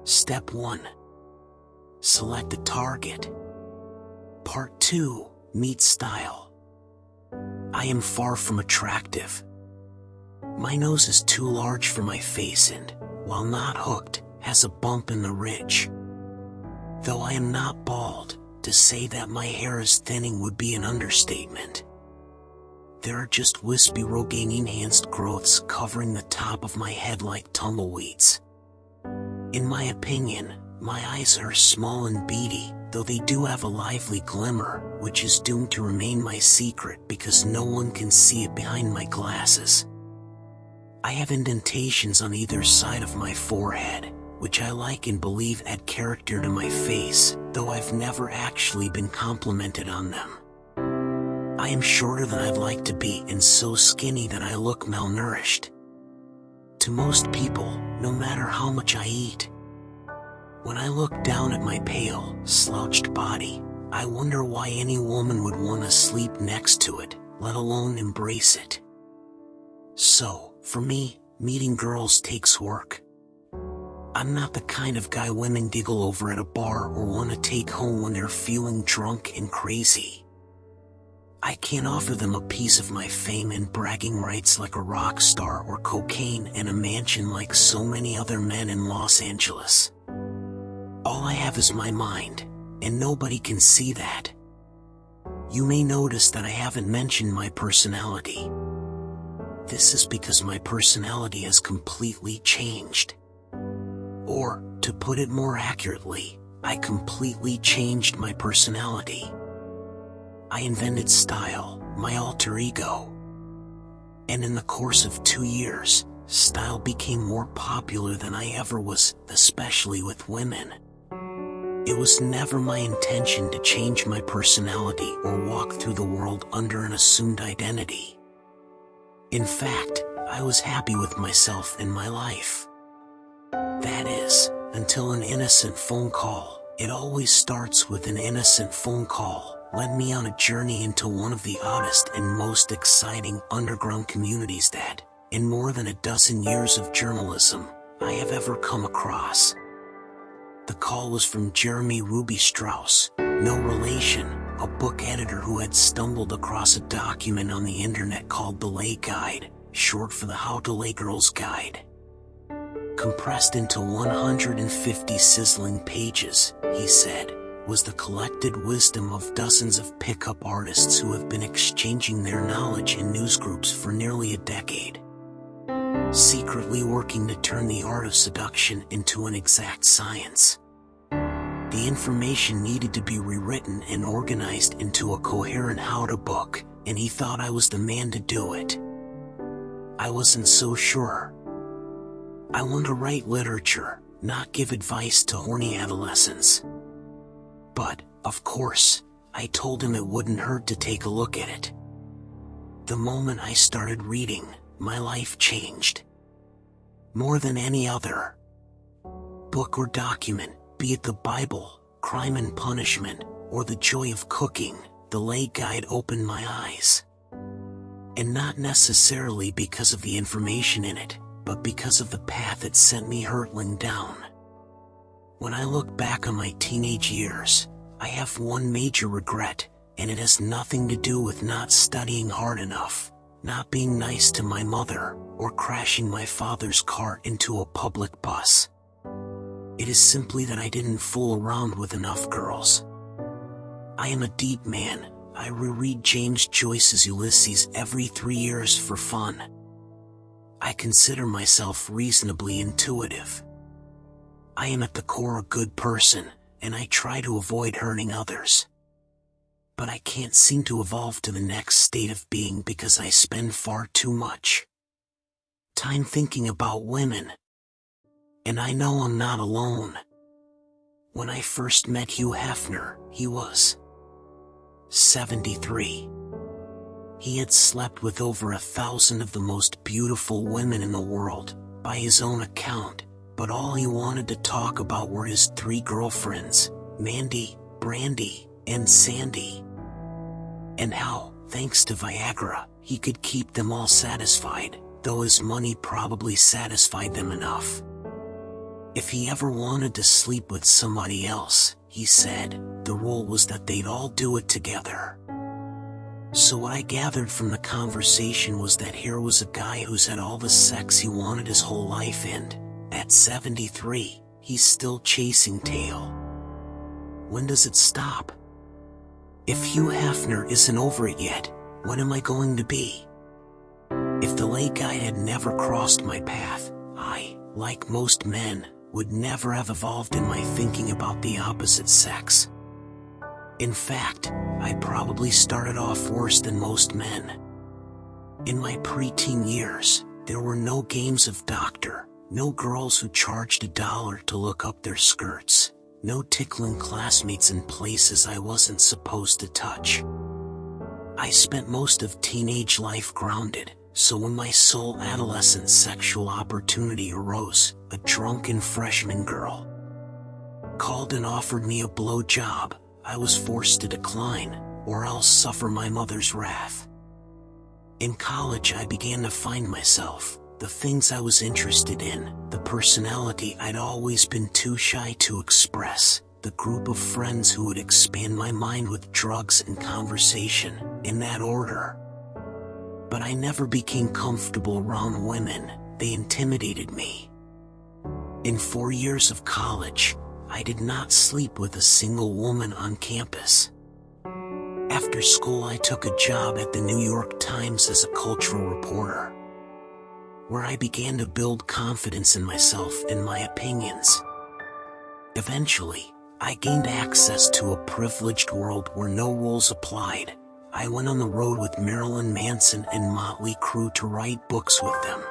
Step 1. Select a target. Part 2. Meet style. I am far from attractive. My nose is too large for my face and, while not hooked, has a bump in the ridge. Though I am not bald, to say that my hair is thinning would be an understatement. There are just wispy Rogaine-enhanced growths covering the top of my head like tumbleweeds. In my opinion, my eyes are small and beady, though they do have a lively glimmer, which is doomed to remain my secret because no one can see it behind my glasses. I have indentations on either side of my forehead, which I like and believe add character to my face, though I've never actually been complimented on them. I am shorter than I'd like to be and so skinny that I look malnourished. To most people, no matter how much I eat. When I look down at my pale, slouched body, I wonder why any woman would want to sleep next to it, let alone embrace it. So, for me, meeting girls takes work. I'm not the kind of guy women giggle over at a bar or want to take home when they're feeling drunk and crazy. I can't offer them a piece of my fame and bragging rights like a rock star or cocaine and a mansion like so many other men in Los Angeles. All I have is my mind, and nobody can see that. You may notice that I haven't mentioned my personality. This is because my personality has completely changed. Or, to put it more accurately, I completely changed my personality. I invented style, my alter ego. And in the course of 2 years, style became more popular than I ever was, especially with women. It was never my intention to change my personality or walk through the world under an assumed identity. In fact, I was happy with myself and my life. That is, until an innocent phone call. It always starts with an innocent phone call. Led me on a journey into one of the oddest and most exciting underground communities that, in more than a dozen years of journalism, I have ever come across. The call was from Jeremy Ruby Strauss, no relation, a book editor who had stumbled across a document on the internet called The Lay Guide, short for the How to Lay Girls Guide. Compressed into 150 sizzling pages, he said, was the collected wisdom of dozens of pickup artists who have been exchanging their knowledge in newsgroups for nearly a decade. Secretly working to turn the art of seduction into an exact science. The information needed to be rewritten and organized into a coherent how-to book, and he thought I was the man to do it. I wasn't so sure. I want to write literature, not give advice to horny adolescents. But, of course, I told him it wouldn't hurt to take a look at it. The moment I started reading, my life changed. More than any other book or document, be it the Bible, Crime and Punishment, or The Joy of Cooking, the Lay Guide opened my eyes. And not necessarily because of the information in it, but because of the path it sent me hurtling down. When I look back on my teenage years, I have one major regret, and it has nothing to do with not studying hard enough, not being nice to my mother, or crashing my father's car into a public bus. It is simply that I didn't fool around with enough girls. I am a deep man. I reread James Joyce's Ulysses every 3 years for fun. I consider myself reasonably intuitive. I am at the core a good person, and I try to avoid hurting others. But I can't seem to evolve to the next state of being because I spend far too much time thinking about women. And I know I'm not alone. When I first met Hugh Hefner, he was 73. He had slept with over 1,000 of the most beautiful women in the world, by his own account, but all he wanted to talk about were his 3 girlfriends, Mandy, Brandy, and Sandy. And how, thanks to Viagra, he could keep them all satisfied, though his money probably satisfied them enough. If he ever wanted to sleep with somebody else, he said, the rule was that they'd all do it together. So what I gathered from the conversation was that here was a guy who's had all the sex he wanted his whole life, and at 73, he's still chasing tail. When does it stop? If Hugh Hefner isn't over it yet, when am I going to be? If the lay guy had never crossed my path, I, like most men, would never have evolved in my thinking about the opposite sex. In fact, I probably started off worse than most men. In my preteen years, there were no games of doctor, no girls who charged $1 to look up their skirts, no tickling classmates in places I wasn't supposed to touch. I spent most of teenage life grounded, so when my sole adolescent sexual opportunity arose, a drunken freshman girl called and offered me a blowjob, I was forced to decline, or else suffer my mother's wrath. In college, I began to find myself, the things I was interested in, the personality I'd always been too shy to express, the group of friends who would expand my mind with drugs and conversation, in that order. But I never became comfortable around women, they intimidated me. In 4 years of college, I did not sleep with a single woman on campus. After school, I took a job at the New York Times as a cultural reporter, where I began to build confidence in myself and my opinions. Eventually, I gained access to a privileged world where no rules applied. I went on the road with Marilyn Manson and Motley Crue to write books with them.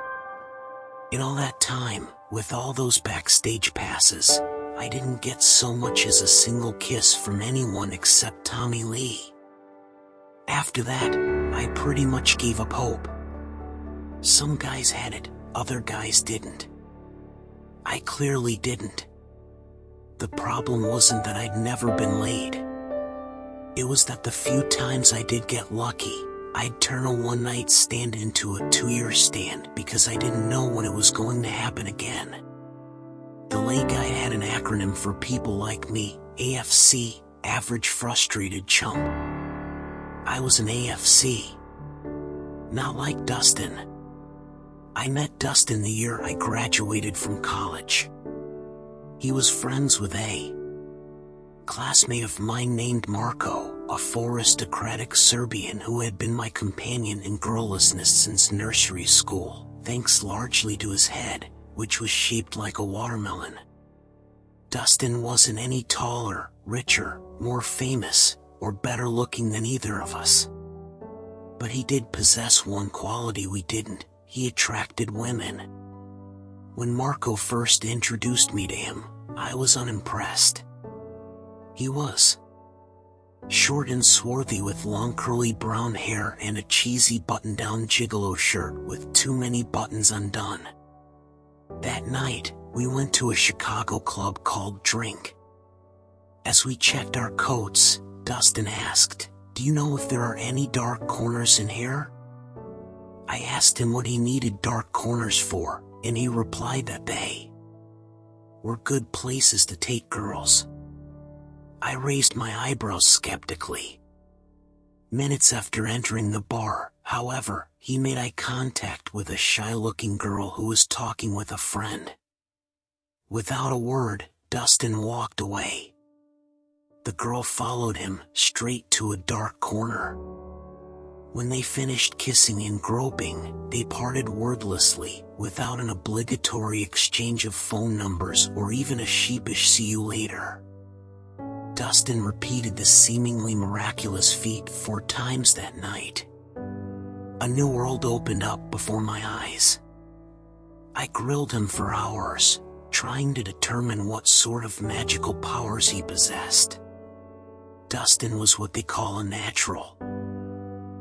In all that time, with all those backstage passes, I didn't get so much as a single kiss from anyone except Tommy Lee. After that, I pretty much gave up hope. Some guys had it, other guys didn't. I clearly didn't. The problem wasn't that I'd never been laid. It was that the few times I did get lucky, I'd turn a one-night stand into a 2-year stand because I didn't know when it was going to happen again. The lay guy had an acronym for people like me, AFC, Average Frustrated Chump. I was an AFC. Not like Dustin. I met Dustin the year I graduated from college. He was friends with a classmate of mine named Marco, a full aristocratic Serbian who had been my companion in girllessness since nursery school, thanks largely to his head, which was shaped like a watermelon. Dustin wasn't any taller, richer, more famous, or better looking than either of us. But he did possess one quality we didn't: he attracted women. When Marco first introduced me to him, I was unimpressed. He was short and swarthy with long curly brown hair and a cheesy button-down gigolo shirt with too many buttons undone. That night, we went to a Chicago club called Drink. As we checked our coats, Dustin asked, "Do you know if there are any dark corners in here?" I asked him what he needed dark corners for, and he replied that they were good places to take girls. I raised my eyebrows skeptically. Minutes after entering the bar, however, he made eye contact with a shy-looking girl who was talking with a friend. Without a word, Dustin walked away. The girl followed him straight to a dark corner. When they finished kissing and groping, they parted wordlessly, without an obligatory exchange of phone numbers or even a sheepish "see you later." Dustin repeated this seemingly miraculous feat 4 times that night. A new world opened up before my eyes. I grilled him for hours, trying to determine what sort of magical powers he possessed. Dustin was what they call a natural.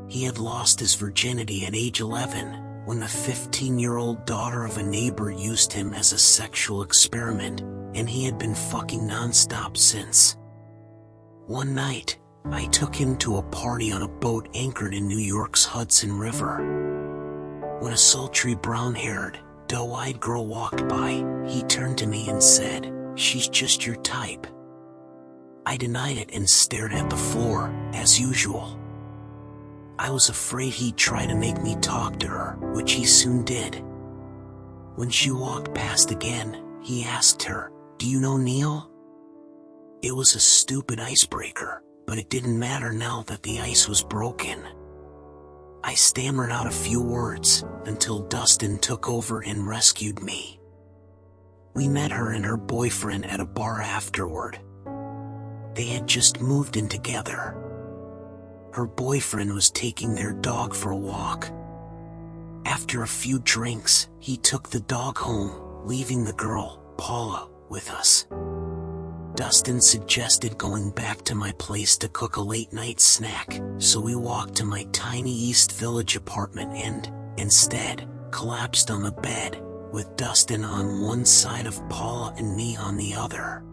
He had lost his virginity at age 11, when the 15-year-old daughter of a neighbor used him as a sexual experiment, and he had been fucking nonstop since. One night, I took him to a party on a boat anchored in New York's Hudson River. When a sultry brown-haired, doe-eyed girl walked by, he turned to me and said, "She's just your type." I denied it and stared at the floor, as usual. I was afraid he'd try to make me talk to her, which he soon did. When she walked past again, he asked her, "Do you know Neil?" It was a stupid icebreaker, but it didn't matter now that the ice was broken. I stammered out a few words, until Dustin took over and rescued me. We met her and her boyfriend at a bar afterward. They had just moved in together. Her boyfriend was taking their dog for a walk. After a few drinks, he took the dog home, leaving the girl, Paula, with us. Dustin suggested going back to my place to cook a late-night snack, so we walked to my tiny East Village apartment and, instead, collapsed on the bed, with Dustin on one side of Paula and me on the other.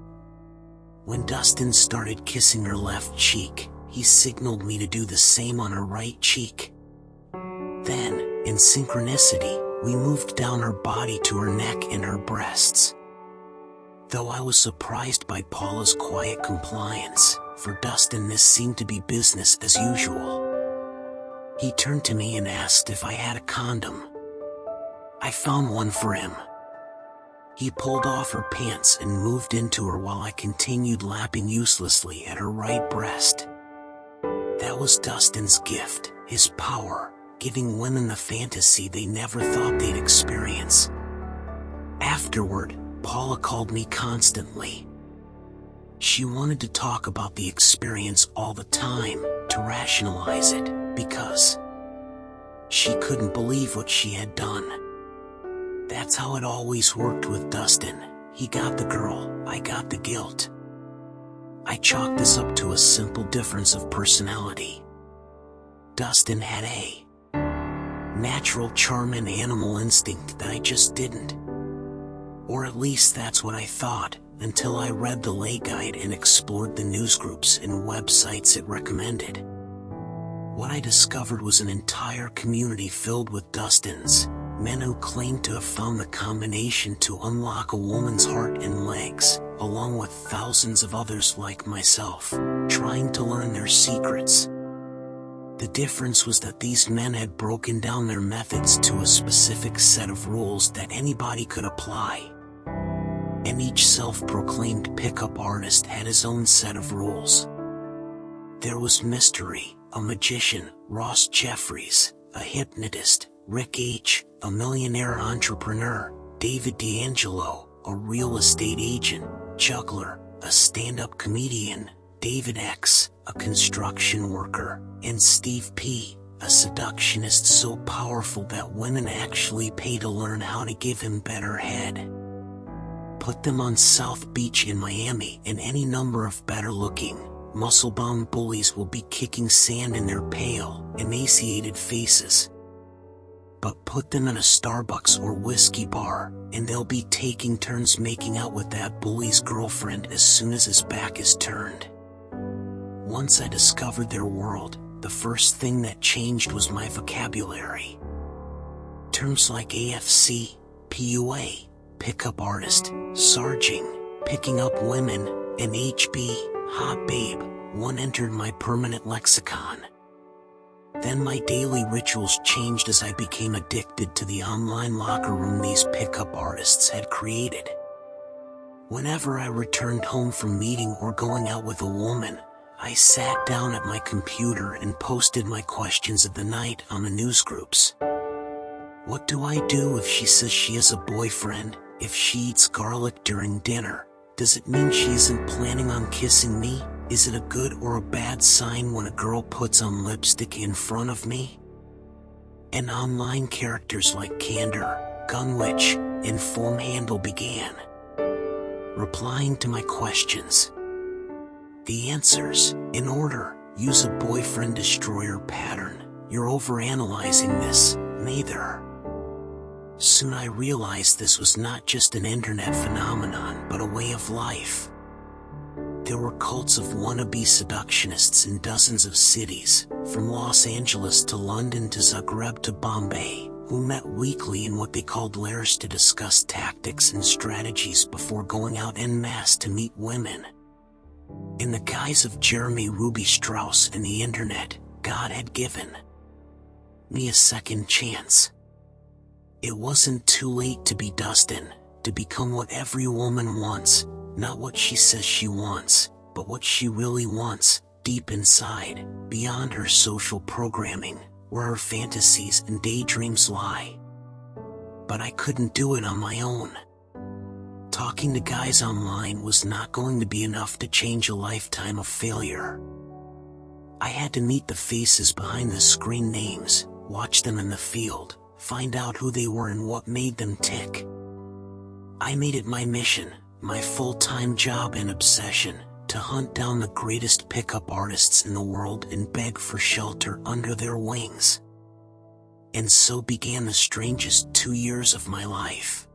When Dustin started kissing her left cheek, he signaled me to do the same on her right cheek. Then, in synchronicity, we moved down her body to her neck and her breasts. Though I was surprised by Paula's quiet compliance, for Dustin this seemed to be business as usual. He turned to me and asked if I had a condom. I found one for him. He pulled off her pants and moved into her while I continued lapping uselessly at her right breast. That was Dustin's gift, his power, giving women the fantasy they never thought they'd experience. Afterward, Paula called me constantly. She wanted to talk about the experience all the time, to rationalize it, because she couldn't believe what she had done. That's how it always worked with Dustin. He got the girl, I got the guilt. I chalked this up to a simple difference of personality. Dustin had a natural charm and animal instinct that I just didn't. Or at least that's what I thought, until I read the lay guide and explored the newsgroups and websites it recommended. What I discovered was an entire community filled with Dustins, men who claimed to have found the combination to unlock a woman's heart and legs, along with thousands of others like myself, trying to learn their secrets. The difference was that these men had broken down their methods to a specific set of rules that anybody could apply. And each self-proclaimed pickup artist had his own set of rules. There was Mystery, a magician, Ross Jeffries, a hypnotist, Rick H., a millionaire entrepreneur, David D'Angelo, a real estate agent, juggler, a stand-up comedian, David X., a construction worker, and Steve P., a seductionist so powerful that women actually pay to learn how to give him better head. Put them on South Beach in Miami and any number of better-looking, muscle-bound bullies will be kicking sand in their pale, emaciated faces. But put them in a Starbucks or whiskey bar, and they'll be taking turns making out with that bully's girlfriend as soon as his back is turned. Once I discovered their world, the first thing that changed was my vocabulary. Terms like AFC, PUA, pickup artist, sarging, picking up women, and HB, hot babe, one entered my permanent lexicon. Then my daily rituals changed as I became addicted to the online locker room these pickup artists had created. Whenever I returned home from meeting or going out with a woman, I sat down at my computer and posted my questions of the night on the newsgroups. What do I do if she says she has a boyfriend? If she eats garlic during dinner, does it mean she isn't planning on kissing me? Is it a good or a bad sign when a girl puts on lipstick in front of me? And online characters like Candor, Gunwitch, and Foam Handle began replying to my questions. The answers, in order: use a boyfriend destroyer pattern, you're overanalyzing this, neither. Soon I realized this was not just an internet phenomenon but a way of life. There were cults of wannabe seductionists in dozens of cities, from Los Angeles to London to Zagreb to Bombay, who who met weekly in what they called lairs to discuss tactics and strategies before going out en masse to meet women. In the guise of Jeremy Ruby Strauss and the internet, God had given me a second chance. It wasn't too late to be Dustin, to become what every woman wants, not what she says she wants, but what she really wants, deep inside, beyond her social programming, where her fantasies and daydreams lie. But I couldn't do it on my own. Talking to guys online was not going to be enough to change a lifetime of failure. I had to meet the faces behind the screen names, watch them in the field, find out who they were and what made them tick. I made it my mission, my full-time job and obsession, to hunt down the greatest pickup artists in the world and beg for shelter under their wings. And so began the strangest 2 years of my life.